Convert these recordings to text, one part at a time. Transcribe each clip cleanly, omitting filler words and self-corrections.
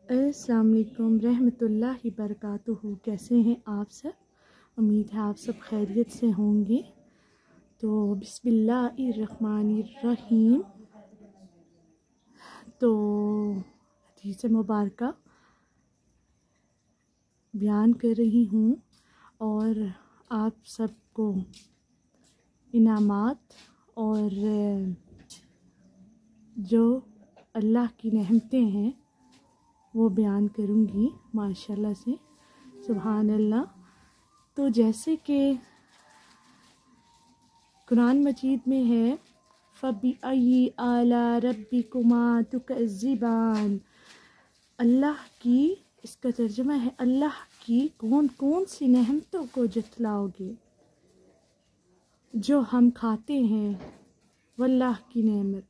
अस्सलाम वालेकुम रहमतुल्लाहि बरकातुहू। कैसे हैं आप सब? उम्मीद है आप सब खैरियत से होंगे। तो बिस्मिल्लाहिर्रहमानिर्रहीम। तो हदीस मुबारक बयान कर रही हूँ और आप सबको इनामात और जो अल्लाह की नेमतें हैं वो बयान करूँगी माशाल्लाह से। सुभान अल्लाह। तो जैसे कि कुरान मजीद में है, फ़बिअय्यि आला रब्बिकुमा तुकज़्ज़िबान। अल्लाह की, इसका तर्जुमा है अल्लाह की कौन कौन सी नेमतों को जतलाओगे। जो हम खाते हैं वल्लाह की नेमत,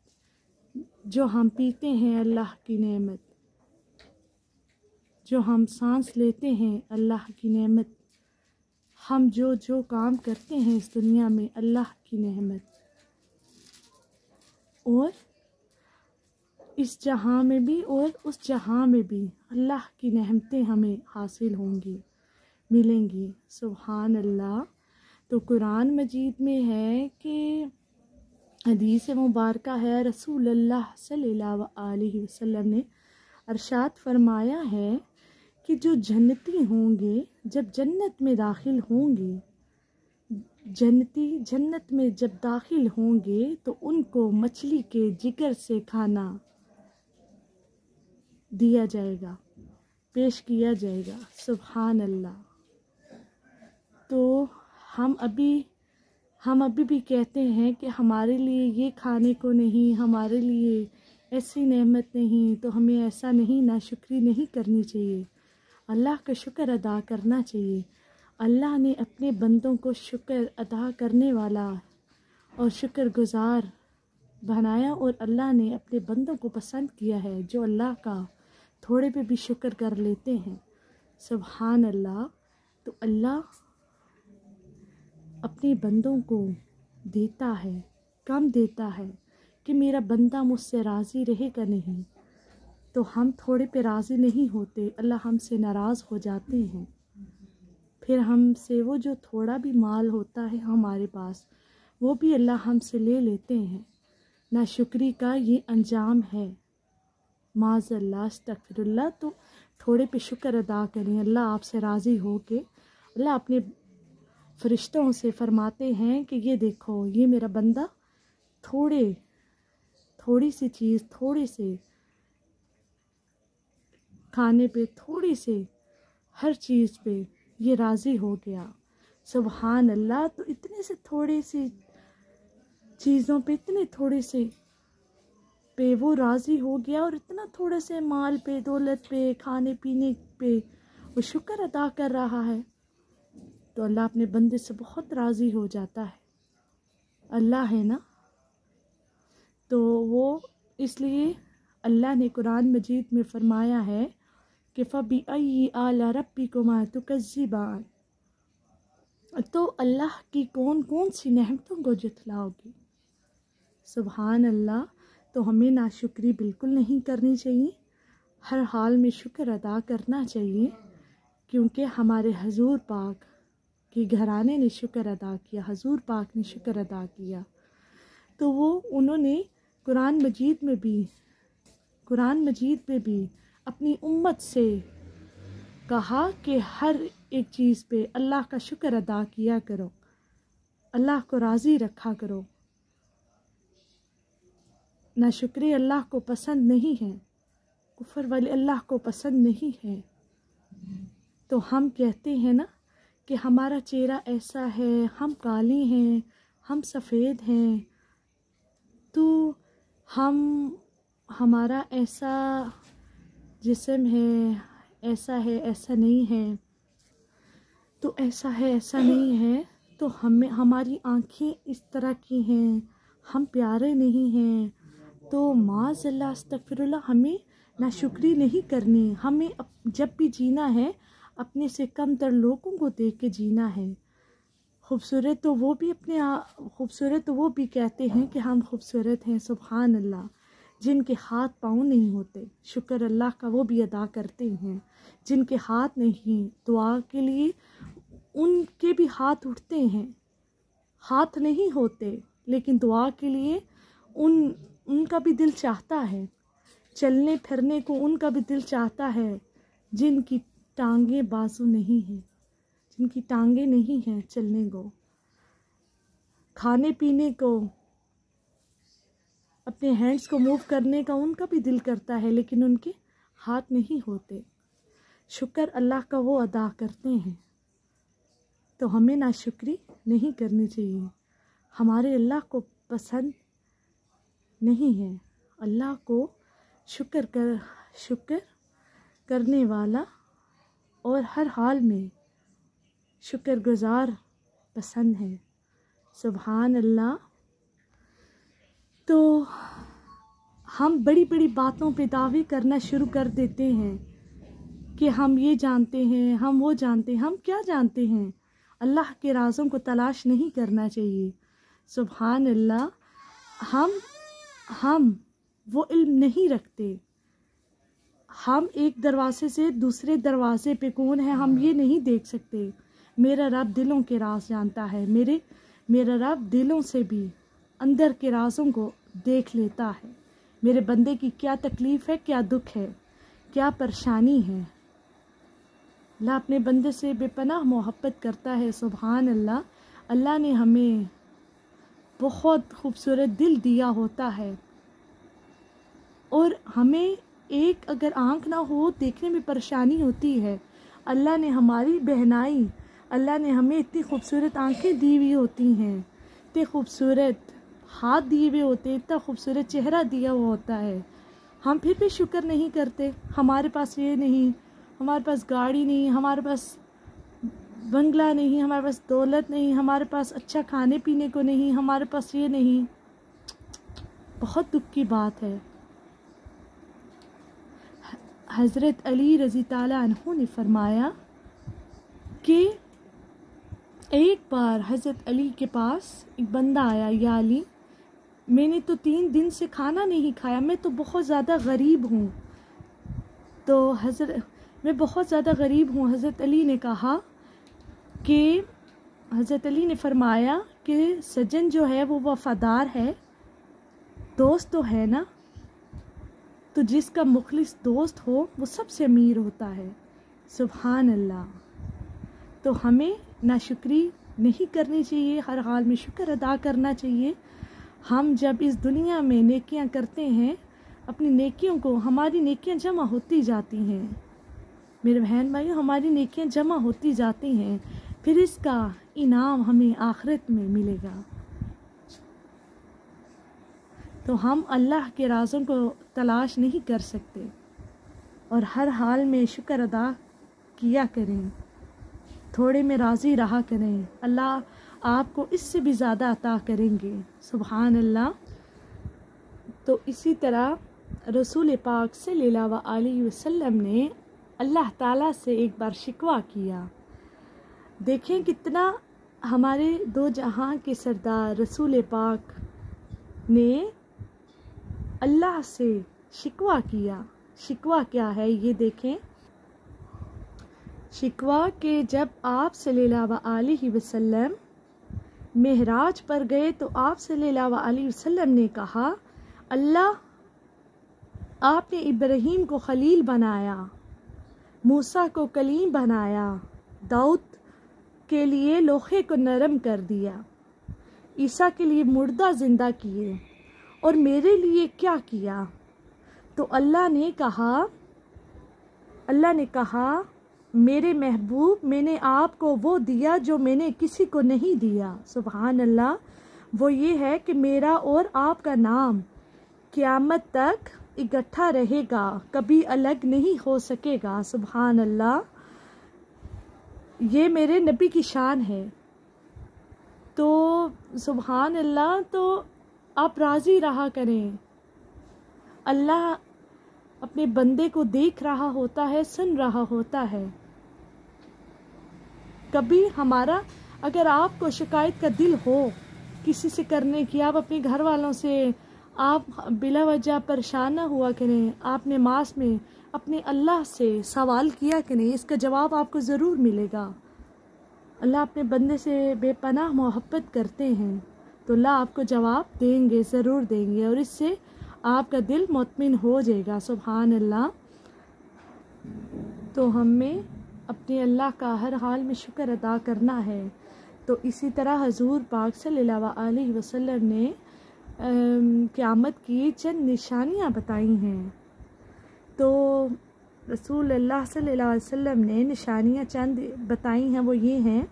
जो हम पीते हैं अल्लाह की नेमत, जो हम सांस लेते हैं अल्लाह की नेमत, हम जो जो काम करते हैं इस दुनिया में अल्लाह की नेमत, और इस जहां में भी और उस जहां में भी अल्लाह की नेमतें हमें हासिल होंगी, मिलेंगी। सुभान अल्लाह। तो कुरान मजीद में है कि हदीस मुबारक है, रसूलुल्लाह सल्लल्लाहु अलैहि वसल्लम ने अरशाद फरमाया है कि जो जन्नती होंगे, जब जन्नत में दाखिल होंगे, जन्नती जन्नत में जब दाखिल होंगे तो उनको मछली के जिगर से खाना दिया जाएगा, पेश किया जाएगा। सुभान अल्लाह। तो हम अभी भी कहते हैं कि हमारे लिए ये खाने को नहीं, हमारे लिए ऐसी नेमत नहीं, तो हमें ऐसा नहीं, नाशुक्री नहीं करनी चाहिए, अल्लाह का शुक्र अदा करना चाहिए। अल्लाह ने अपने बंदों को शुक्र अदा करने वाला और शुक्रगुजार बनाया, और अल्लाह ने अपने बंदों को पसंद किया है जो अल्लाह का थोड़े पे भी शुक्र कर लेते हैं। सुभान अल्लाह। तो अल्लाह अपने बंदों को देता है, कम देता है कि मेरा बंदा मुझसे राज़ी रहेगा नहीं, तो हम थोड़े पे राज़ी नहीं होते, अल्लाह हमसे नाराज़ हो जाते हैं। फिर हमसे वो जो थोड़ा भी माल होता है हमारे पास, वो भी अल्लाह हमसे ले लेते हैं। नाशुक्री का ये अंजाम है। माज़अल्लाह, अस्तग़फिरुल्लाह। तो थोड़े पे शुक्र अदा करें। अल्लाह आपसे राज़ी हो के अल्लाह अपने फरिश्तों से फरमाते हैं कि ये देखो, ये मेरा बंदा थोड़ी सी चीज़, थोड़े से खाने पे, थोड़ी से हर चीज़ पे ये राज़ी हो गया। सुभान अल्लाह। तो इतने से थोड़ी सी चीज़ों पे, इतने थोड़े से पे वो राज़ी हो गया, और इतना थोड़े से माल पे, दौलत पे, खाने पीने पे वो शुक्र अदा कर रहा है, तो अल्लाह अपने बंदे से बहुत राज़ी हो जाता है। अल्लाह है ना। तो वो इसलिए अल्लाह ने कुरान मजीद में फरमाया है कि फ़बिअय्यि आला रब्बिकुमा तुकज़्ज़िबान। तो अल्लाह की कौन कौन सी नेमतों को जतलाओगी। सुभान अल्लाह। तो हमें नाशुक्री बिल्कुल नहीं करनी चाहिए, हर हाल में शुक्र अदा करना चाहिए, क्योंकि हमारे हजूर पाक के घराने ने शुक्र अदा किया, हजूर पाक ने शुक्र अदा किया। तो वो उन्होंने कुरान मजीद में भी अपनी उम्मत से कहा कि हर एक चीज़ पे अल्लाह का शुक्र अदा किया करो, अल्लाह को राज़ी रखा करो। नाशुक्री अल्लाह को पसंद नहीं है, कुफर वाले अल्लाह को पसंद नहीं है। तो हम कहते हैं ना कि हमारा चेहरा ऐसा है, हम काले हैं, हम सफ़ेद हैं, तो हमारा ऐसा जिस्म है, ऐसा नहीं है, तो ऐसा है, ऐसा नहीं है, तो हमारी आँखें इस तरह की हैं, हम प्यारे नहीं हैं, तो माज़अल्लाह, अस्तग़फिरुल्लाह, हमें नाशुक्री नहीं करनी। हमें जब भी जीना है अपने से कमतर लोगों को देख के जीना है। खूबसूरत तो वो भी कहते हैं कि हम खूबसूरत हैं, सुभान अल्लाह, जिनके हाथ पाँव नहीं होते, शुक्र अल्लाह का वो भी अदा करते हैं। जिनके हाथ नहीं, दुआ के लिए उनके भी हाथ उठते हैं। हाथ नहीं होते लेकिन दुआ के लिए उनका भी दिल चाहता है, चलने फिरने को उनका भी दिल चाहता है। जिनकी टांगें बाजू नहीं हैं, जिनकी टांगें नहीं हैं चलने को, खाने पीने को, अपने हैंड्स को मूव करने का उनका भी दिल करता है, लेकिन उनके हाथ नहीं होते। शुक्र अल्लाह का वो अदा करते हैं, तो हमें नाशुक्री नहीं करनी चाहिए। हमारे अल्लाह को पसंद नहीं है। अल्लाह को शुक्र करने वाला और हर हाल में शुक्रगुजार पसंद है। सुभान अल्लाह। तो हम बड़ी बड़ी बातों पे दावे करना शुरू कर देते हैं कि हम ये जानते हैं, हम वो जानते हैं। हम क्या जानते हैं? अल्लाह के राज़ों को तलाश नहीं करना चाहिए। सुभान अल्लाह। हम वो इल्म नहीं रखते। हम एक दरवाजे से दूसरे दरवाजे पे कौन है हम ये नहीं देख सकते। मेरा रब दिलों के राज जानता है। मेरा रब दिलों से भी अंदर के राज़ों को देख लेता है। मेरे बंदे की क्या तकलीफ़ है, क्या दुख है, क्या परेशानी है। अल्लाह अपने बंदे से बेपनाह मोहब्बत करता है। सुभान अल्लाह। अल्लाह ने हमें बहुत खूबसूरत दिल दिया होता है, और हमें एक अगर आँख ना हो देखने में परेशानी होती है। अल्लाह ने हमारी बहनाई, अल्लाह ने हमें इतनी खूबसूरत आँखें दी हुई होती हैं, इतने खूबसूरत हाथ दिए हुए होते हैं, इतना खूबसूरत चेहरा दिया हुआ होता है। हम फिर भी शुक्र नहीं करते। हमारे पास ये नहीं, हमारे पास गाड़ी नहीं, हमारे पास बंगला नहीं, हमारे पास दौलत नहीं, हमारे पास अच्छा खाने पीने को नहीं, हमारे पास ये नहीं। बहुत दुख की बात है। हज़रत अली रज़ी ताला अन्हु ने फरमाया कि एक बार हज़रत अली के पास एक बंदा आया, या अली मैंने तो 3 दिन से खाना नहीं खाया, मैं तो बहुत ज़्यादा गरीब हूँ। तो मैं बहुत ज़्यादा गरीब हूँ। हज़रत अली ने कहा कि हज़रत अली ने फरमाया कि सज्जन जो है वो वफ़ादार है, दोस्त तो है ना, तो जिसका मुखलिस दोस्त हो वो सबसे अमीर होता है। सुभान अल्लाह। तो हमें नाशुक्री नहीं करनी चाहिए, हर हाल में शुक्र अदा करना चाहिए। हम जब इस दुनिया में नेकियां करते हैं, अपनी नेकियों को, हमारी नेकियां जमा होती जाती हैं मेरे बहन भाइयों, हमारी नेकियां जमा होती जाती हैं, फिर इसका इनाम हमें आखिरत में मिलेगा। तो हम अल्लाह के राज़ों को तलाश नहीं कर सकते, और हर हाल में शुक्र अदा किया करें, थोड़े में राज़ी रहा करें। अल्लाह आपको इससे भी ज़्यादा अता करेंगे। सुभान अल्लाह। तो इसी तरह रसूल पाक सल्लल्लाहु अलैहि वसल्लम ने अल्लाह ताला से एक बार शिकवा किया। देखें कितना हमारे दो जहां के सरदार रसूल पाक ने अल्लाह से शिकवा किया। शिकवा क्या है ये देखें। शिकवा के जब आप सल्लल्लाहु अलैहि वसल्लम मेहराज पर गए तो आप सल्लल्लाहु अलैहि वसल्लम ने कहा, अल्लाह आपने इब्राहीम को खलील बनाया, मूसा को कलीम बनाया, दाऊद के लिए लोहे को नरम कर दिया, ईसा के लिए मुर्दा जिंदा किए, और मेरे लिए क्या किया? तो अल्लाह ने कहा मेरे महबूब, मैंने आपको वो दिया जो मैंने किसी को नहीं दिया। सुभान अल्लाह। वो ये है कि मेरा और आपका नाम क़यामत तक इकट्ठा रहेगा, कभी अलग नहीं हो सकेगा। सुभान अल्लाह। ये मेरे नबी की शान है। तो सुभान अल्लाह। तो आप राज़ी रहा करें। अल्लाह अपने बंदे को देख रहा होता है, सुन रहा होता है। कभी हमारा, अगर आपको शिकायत का दिल हो किसी से करने की, आप अपने घर वालों से आप बिला वजह परेशान ना हुआ करें। आप नमाज में अपने अल्लाह से सवाल किया करें, इसका जवाब आपको ज़रूर मिलेगा। अल्लाह अपने बंदे से बेपनाह मोहब्बत करते हैं, तो अल्लाह आपको जवाब देंगे, ज़रूर देंगे, और इससे आपका दिल मुतमिन हो जाएगा। सुभान अल्लाह। तो हमें अपने अल्लाह का हर हाल में शुक्र अदा करना है। तो इसी तरह हजूर पाक सल्लल्लाहु अलैहि वसल्लम ने क़यामत की चंद निशानियाँ बताई हैं। तो रसूल अल्लाह सल्लल्लाहु अलैहि वसल्लम ने निशानियाँ चंद बताई हैं, वो ये हैं।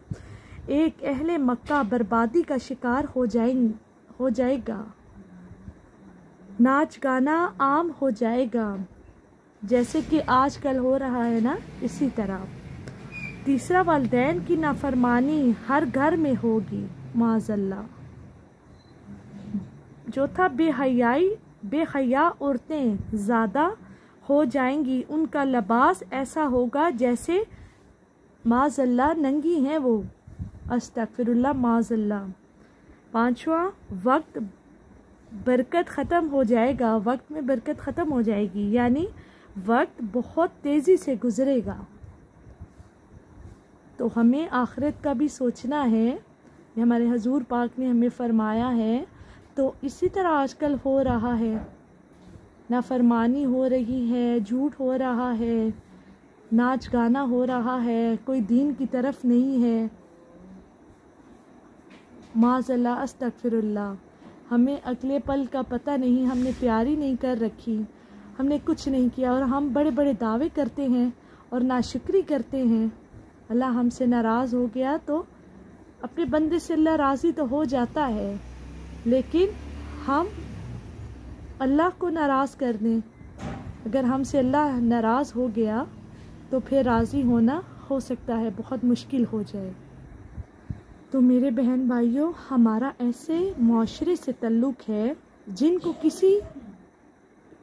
एक, अहले मक्का बर्बादी का शिकार हो जाएगा, नाच गाना आम हो जाएगा, जैसे कि आजकल हो रहा है ना, इसी तरह। तीसरा, वालिदैन की नाफरमानी हर घर में होगी, माज़अल्लाह। चौथा, बेहया औरतें ज़्यादा हो जाएंगी, उनका लिबास ऐसा होगा जैसे माज़अल्लाह नंगी हैं वो, अस्तगफिरुल्लाह, माज़अल्लाह। पांचवा, वक्त बरकत ख़त्म हो जाएगा, वक्त में बरकत ख़त्म हो जाएगी, यानी वक्त बहुत तेज़ी से गुज़रेगा। तो हमें आखिरत का भी सोचना है, ये हमारे हजूर पाक ने हमें फरमाया है। तो इसी तरह आजकल हो रहा है, नाफरमानी हो रही है, झूठ हो रहा है, नाच गाना हो रहा है, कोई दीन की तरफ नहीं है, माज़अल्लाह, अस्तगफिरुल्लाह। हमें अगले पल का पता नहीं, हमने तैयारी नहीं कर रखी, हमने कुछ नहीं किया, और हम बड़े बड़े दावे करते हैं और नाशुक्री करते हैं। अल्लाह हमसे नाराज़ हो गया तो अपने बंदे से अल्लाह राज़ी तो हो जाता है, लेकिन हम अल्लाह को नाराज़ कर दें। अगर हमसे अल्लाह नाराज़ हो गया तो फिर राज़ी होना हो सकता है बहुत मुश्किल हो जाए। तो मेरे बहन भाइयों, हमारा ऐसे माशरे से ताल्लुक़ है जिनको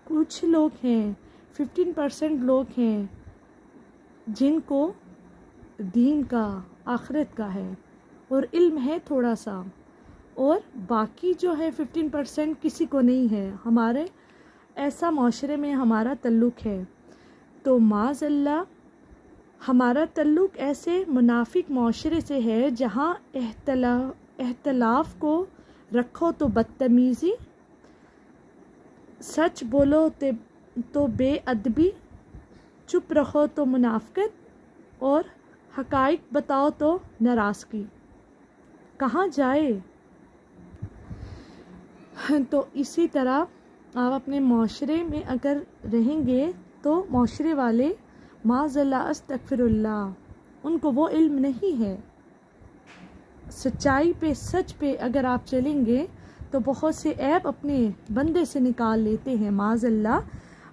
कुछ लोग हैं, 15% लोग हैं जिनको दीन का, आखिरत का है और इल्म है थोड़ा सा, और बाकी जो है 15% किसी को नहीं है। हमारे ऐसा माशरे में हमारा ताल्लुक़ है। तो माज़अल्लाह हमारा ताल्लुक़ ऐसे मुनाफिक माशरे से है जहाँ एहतलाफ को रखो तो बदतमीज़ी, सच बोलो तो बेअदबी, चुप रखो तो मुनाफ़िकत, और हक़ाइक़ बताओ तो नाराज़गी। कहाँ जाए? तो इसी तरह आप अपने माशरे में अगर रहेंगे तो माशरे वाले, माज़अल्लाह, अस्तगफिरुल्लाह, उनको वो इल्म नहीं है। सच्चाई पे, सच पे अगर आप चलेंगे तो बहुत से ऐब अपने बंदे से निकाल लेते हैं, माज़अल्लाह।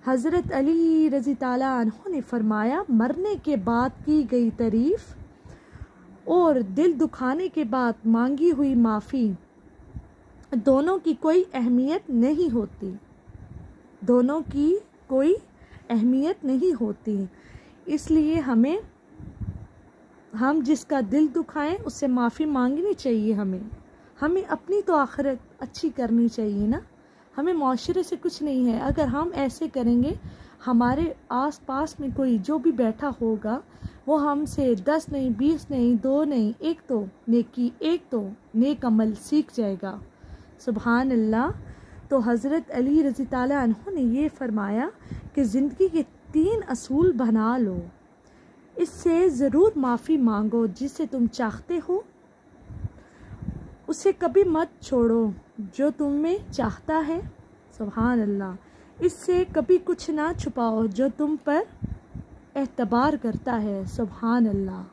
हज़रत अली रज़ी ताला अन्हु ने फरमाया, मरने के बाद की गई तारीफ़ और दिल दुखाने के बाद मांगी हुई माफ़ी, दोनों की कोई अहमियत नहीं होती, दोनों की कोई अहमियत नहीं होती। इसलिए हम जिसका दिल दुखाएं उससे माफ़ी मांगनी चाहिए। हमें अपनी तो आखिरत अच्छी करनी चाहिए ना, हमें माशरे से कुछ नहीं है। अगर हम ऐसे करेंगे, हमारे आस पास में कोई जो भी बैठा होगा वो हमसे 10 नहीं, 20 नहीं, 2 नहीं, एक तो नेकी, एक तो नेक अमल सीख जाएगा। सुभान अल्लाह। तो हज़रत अली रज़ी ताला अन्हु ने ये फरमाया कि ज़िंदगी के 3 असूल बना लो, इससे ज़रूर माफ़ी मांगो। जिसे तुम चाहते हो उसे कभी मत छोड़ो, जो तुम्हें चाहता है, सुभान अल्लाह। इससे कभी कुछ ना छुपाओ, जो तुम पर एतबार करता है, सुभान अल्लाह।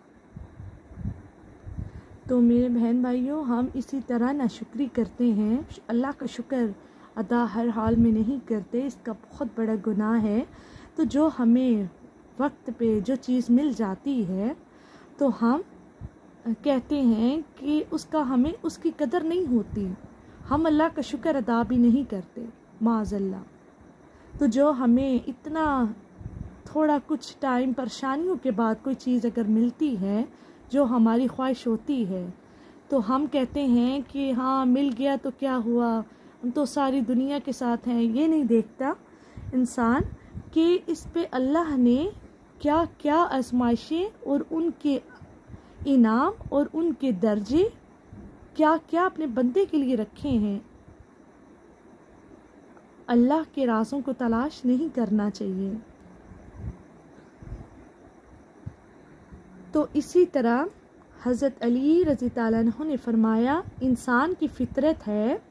तो मेरे बहन भाइयों, हम इसी तरह नाशुक्री करते हैं, अल्लाह का शुक्र अदा हर हाल में नहीं करते, इसका बहुत बड़ा गुनाह है। तो जो हमें वक्त पे जो चीज़ मिल जाती है तो हम कहते हैं कि हमें उसकी कदर नहीं होती, हम अल्लाह का शुक्र अदा भी नहीं करते, माज़अल्लाह। तो जो हमें इतना थोड़ा कुछ टाइम परेशानियों के बाद कोई चीज़ अगर मिलती है जो हमारी ख्वाहिश होती है, तो हम कहते हैं कि हाँ मिल गया तो क्या हुआ, हम तो सारी दुनिया के साथ हैं। ये नहीं देखता इंसान कि इस पे अल्लाह ने क्या क्या आजमाइशें और उनके इनाम और उनके दर्जे क्या क्या अपने बंदे के लिए रखे हैं। अल्लाह के राज़ों को तलाश नहीं करना चाहिए। तो इसी तरह हज़रत अली रज़ी ताला अन्हु ने फरमाया, इंसान की फितरत है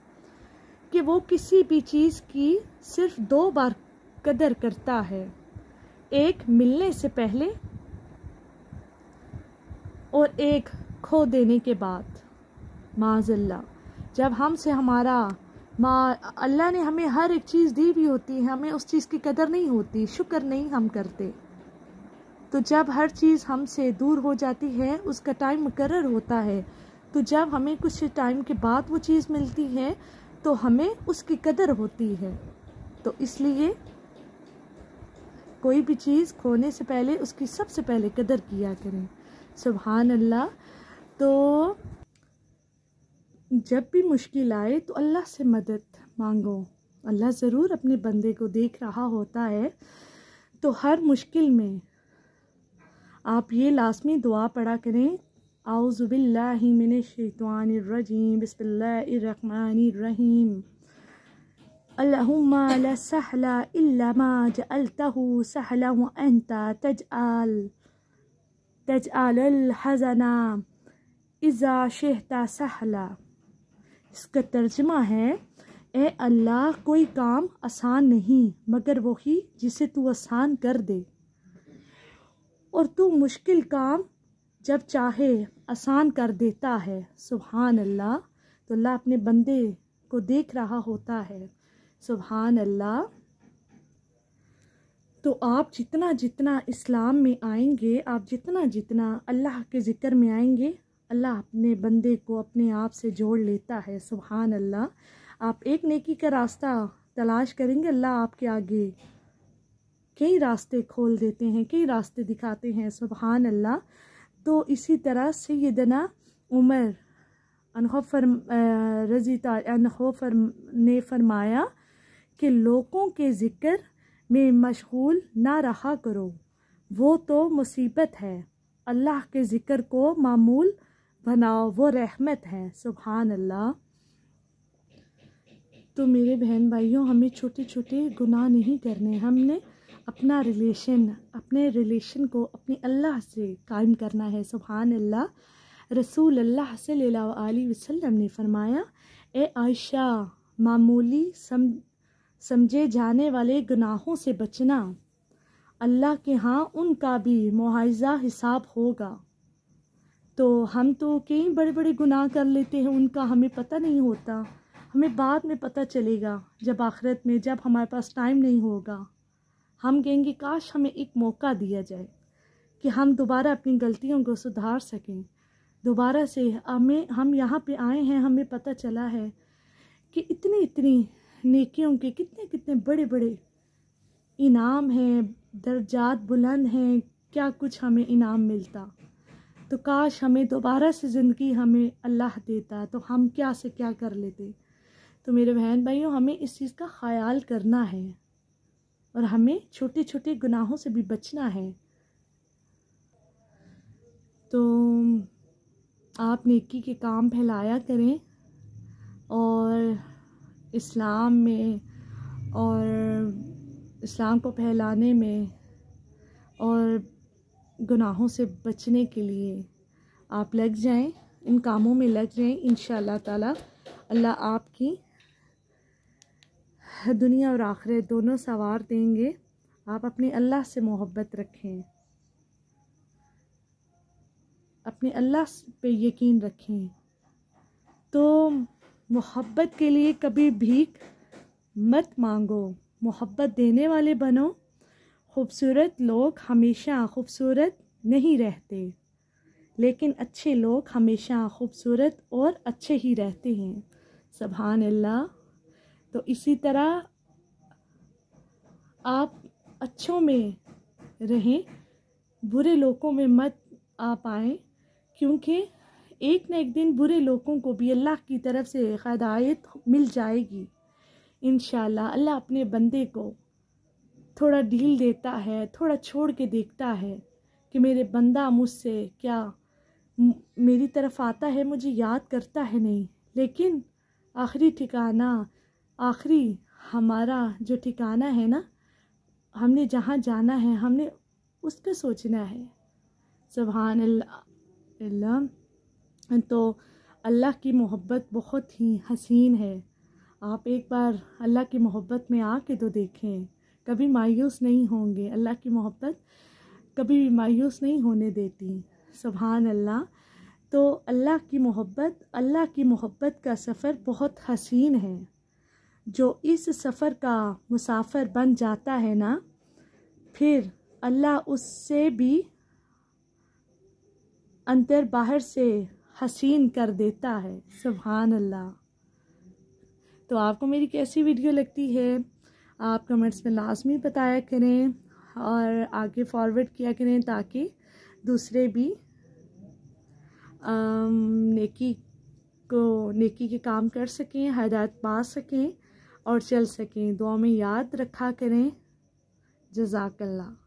कि वो किसी भी चीज़ की सिर्फ 2 बार कदर करता है, एक मिलने से पहले और एक खो देने के बाद। माज़ल्ला, जब हमसे हमारा अल्लाह ने हमें हर एक चीज़ दी भी होती है, हमें उस चीज़ की कदर नहीं होती, शुक्र नहीं हम करते। तो जब हर चीज़ हमसे दूर हो जाती है, उसका टाइम मुकर्रर होता है, तो जब हमें कुछ टाइम के बाद वो चीज़ मिलती है तो हमें उसकी कदर होती है। तो इसलिए कोई भी चीज़ खोने से पहले उसकी सबसे पहले कदर किया करें। सुभान अल्लाह। तो जब भी मुश्किल आए तो अल्लाह से मदद मांगो। अल्लाह ज़रूर अपने बंदे को देख रहा होता है। तो हर मुश्किल में आप ये लाज़मी दुआ पढ़ा करें, आऊज़ु बिल्लाहि मिनश्शैतानिर रजीम, बिस्मिल्लाहिर रहमानिर रहीम, अल्लाहुम्मा ला सहला इल्ला मा जअलतहु सहला व अंता तजअलल हज़ना इज़ा शिहता सहला। इसका तर्जुमा है, ए अल्लाह, कोई काम आसान नहीं मगर वही जिसे तू आसान कर दे, और तू मुश्किल काम जब चाहे आसान कर देता है। सुभान अल्लाह। तो अल्लाह अपने बंदे को देख रहा होता है। सुभान अल्लाह। तो आप जितना जितना इस्लाम में आएंगे, आप जितना जितना अल्लाह के ज़िक्र में आएंगे, अल्लाह अपने बंदे को अपने आप से जोड़ लेता है। सुभान अल्लाह। आप एक नेकी का रास्ता तलाश करेंगे, अल्लाह आपके आगे कई रास्ते खोल देते हैं, कई रास्ते दिखाते हैं। सुभान अल्लाह। तो इसी तरह सैयदना उमर रज़ी अन्हु ने फरमाया कि लोगों के ज़िक्र में मशगूल ना रहा करो, वो तो मुसीबत है। अल्लाह के ज़िक्र को मामूल बनाओ, वो रहमत है। सुभान अल्लाह। तो मेरे बहन भाइयों, हमें छोटे छोटे गुनाह नहीं करने। हमने अपने रिलेशन को अपने अल्लाह से कायम करना है। सुभान अल्लाह। रसूल अल्लाह सल्लल्लाहु अलैहि वसल्लम ने फरमाया, ए आयशा, मामूली समझे जाने वाले गुनाहों से बचना, अल्लाह के यहाँ उनका भी मुआवजा हिसाब होगा। तो हम तो कई बड़े बड़े गुनाह कर लेते हैं, उनका हमें पता नहीं होता। हमें बाद में पता चलेगा, जब आखिरत में, जब हमारे पास टाइम नहीं होगा, हम कहेंगे काश हमें एक मौका दिया जाए कि हम दोबारा अपनी गलतियों को सुधार सकें। दोबारा से हम यहाँ पे आए हैं, हमें पता चला है कि इतनी इतनी नेकियों के कितने कितने बड़े बड़े इनाम हैं, दर्जात बुलंद हैं, क्या कुछ हमें इनाम मिलता। तो काश हमें दोबारा से ज़िंदगी हमें अल्लाह देता, तो हम क्या से क्या कर लेते। तो मेरे बहन भाइयों, हमें इस चीज़ का ख्याल करना है और हमें छोटे छोटे गुनाहों से भी बचना है। तो आप नेकी के काम फैलाया करें, और इस्लाम में और इस्लाम को फैलाने में और गुनाहों से बचने के लिए आप लग जाएं, इन कामों में लग जाएं। इंशाअल्लाह ताला अल्लाह आपकी दुनिया और आखिरत दोनों संवार देंगे। आप अपने अल्लाह से मोहब्बत रखें, अपने अल्लाह पे यकीन रखें। तो मोहब्बत के लिए कभी भीख मत मांगो, मोहब्बत देने वाले बनो। खूबसूरत लोग हमेशा खूबसूरत नहीं रहते, लेकिन अच्छे लोग हमेशा खूबसूरत और अच्छे ही रहते हैं। सुभान अल्लाह। तो इसी तरह आप अच्छों में रहें, बुरे लोगों में मत आप आएँ, क्योंकि एक न एक दिन बुरे लोगों को भी अल्लाह की तरफ से हिदायत मिल जाएगी। इंशाल्लाह अल्लाह अपने बंदे को थोड़ा डील देता है, थोड़ा छोड़ के देखता है कि मेरे बंदा मुझसे क्या मेरी तरफ आता है, मुझे याद करता है नहीं। लेकिन आखिरी ठिकाना, आखिरी हमारा जो ठिकाना है ना, हमने जहाँ जाना है हमने उस पर सोचना है। सुभान अल्लाह। तो अल्लाह की मोहब्बत बहुत ही हसीन है। आप एक बार अल्लाह की मोहब्बत में आके तो देखें, कभी मायूस नहीं होंगे। अल्लाह की मोहब्बत कभी भी मायूस नहीं होने देती। सुभान अल्लाह। तो अल्लाह की मोहब्बत का सफ़र बहुत हसीन है। जो इस सफ़र का मुसाफिर बन जाता है ना, फिर अल्लाह उससे भी अंदर बाहर से हसीन कर देता है। सुभान अल्लाह। तो आपको मेरी कैसी वीडियो लगती है आप कमेंट्स में लाजमी बताया करें और आगे फॉरवर्ड किया करें ताकि दूसरे भी नेकी के काम कर सकें, हिदायत पा सकें और चल सकें। दुआ में याद रखा करें। जज़ाकल्लाह।